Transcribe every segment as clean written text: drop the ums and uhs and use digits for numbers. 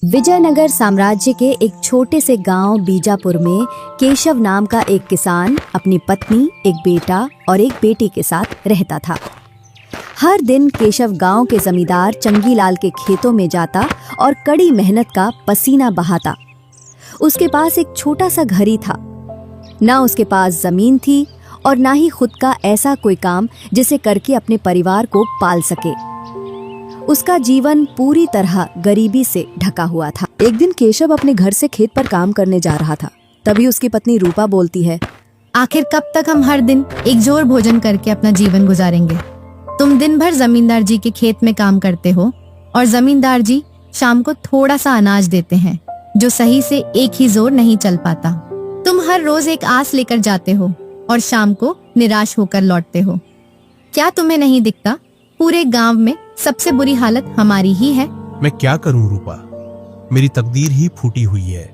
विजयनगर साम्राज्य के एक छोटे से गांव बीजापुर में केशव नाम का एक किसान अपनी पत्नी, एक बेटा और एक बेटी के साथ रहता था। हर दिन केशव गांव के जमींदार चंगीलाल के खेतों में जाता और कड़ी मेहनत का पसीना बहाता। उसके पास एक छोटा सा घर ही था। ना उसके पास जमीन थी और ना ही खुद का ऐसा कोई काम जिसे करके अपने परिवार को पाल सके। उसका जीवन पूरी तरह गरीबी से ढका हुआ था। एक दिन केशव अपने घर से खेत पर काम करने जा रहा था। तभी उसकी पत्नी रूपा बोलती है, आखिर कब तक हम हर दिन एक जोर भोजन करके अपना जीवन गुजारेंगे? तुम दिन भर जमींदार जी के खेत में काम करते हो और जमींदार जी शाम को थोड़ा सा अनाज देते हैं जो सही से एक ही जोर नहीं चल पाता। तुम हर रोज एक आस लेकर जाते हो और शाम को निराश होकर लौटते हो। क्या तुम्हें नहीं दिखता पूरे गांव में सबसे बुरी हालत हमारी ही है? मैं क्या करूं रूपा, मेरी तकदीर ही फूटी हुई है।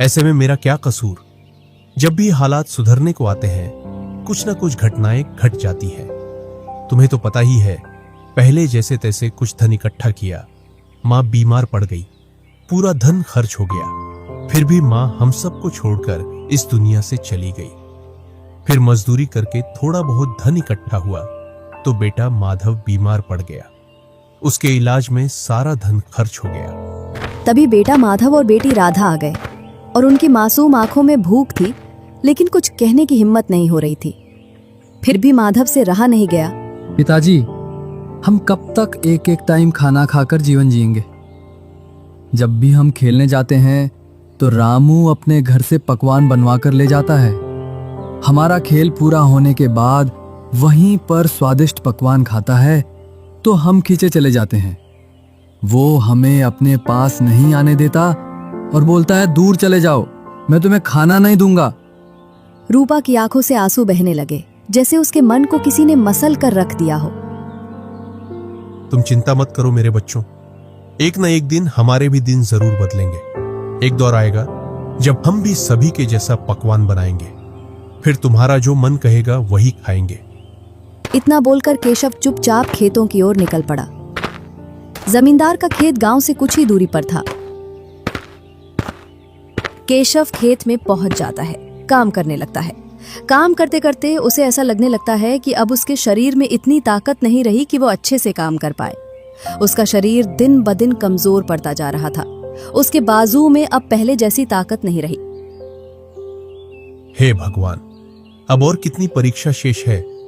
ऐसे में मेरा क्या कसूर? जब भी हालात सुधरने को आते हैं कुछ न कुछ घटनाएं घट जाती हैं। तुम्हें तो पता ही है, पहले जैसे तैसे कुछ धन इकट्ठा किया, माँ बीमार पड़ गई, पूरा धन खर्च हो गया। फिर भी माँ हम सबको छोड़कर इस दुनिया से चली गई। फिर मजदूरी करके थोड़ा बहुत धन इकट्ठा हुआ तो बेटा माधव बीमार पड़ गया। उसके इलाज में सारा धन खर्च हो गया। तभी बेटा माधव और बेटी राधा आ गए और उनकी मासूम आंखों में भूख थी, लेकिन कुछ कहने की हिम्मत नहीं हो रही थी। फिर भी माधव से रहा नहीं गया। पिताजी, हम कब तक एक एक टाइम खाना खाकर जीवन जिएंगे? जब भी हम खेलने जाते हैं तो रामू अपने घर से पकवान बनवा कर ले जाता है। हमारा खेल पूरा होने के बाद वहीं पर स्वादिष्ट पकवान खाता है तो हम खींचे चले जाते हैं। वो हमें अपने पास नहीं आने देता और बोलता है, दूर चले जाओ, मैं तुम्हें खाना नहीं दूंगा। रूपा की आंखों से आंसू बहने लगे, जैसे उसके मन को किसी ने मसल कर रख दिया हो। तुम चिंता मत करो मेरे बच्चों, एक न एक दिन हमारे भी दिन जरूर बदलेंगे। एक दौर आएगा जब हम भी सभी के जैसा पकवान बनाएंगे, फिर तुम्हारा जो मन कहेगा वही खाएंगे। इतना बोलकर केशव चुपचाप खेतों की ओर निकल पड़ा। जमींदार का खेत गांव से कुछ ही दूरी पर था। केशव खेत में पहुंच जाता है, काम करने लगता है। काम करते करते उसे ऐसा लगने लगता है कि अब उसके शरीर में इतनी ताकत नहीं रही कि वो अच्छे से काम कर पाए। उसका शरीर दिन ब दिन कमजोर पड़ता जा रहा था। उसके बाजू में अब पहले जैसी ताकत नहीं रही। हे भगवान, अब और कितनी परीक्षा शेष है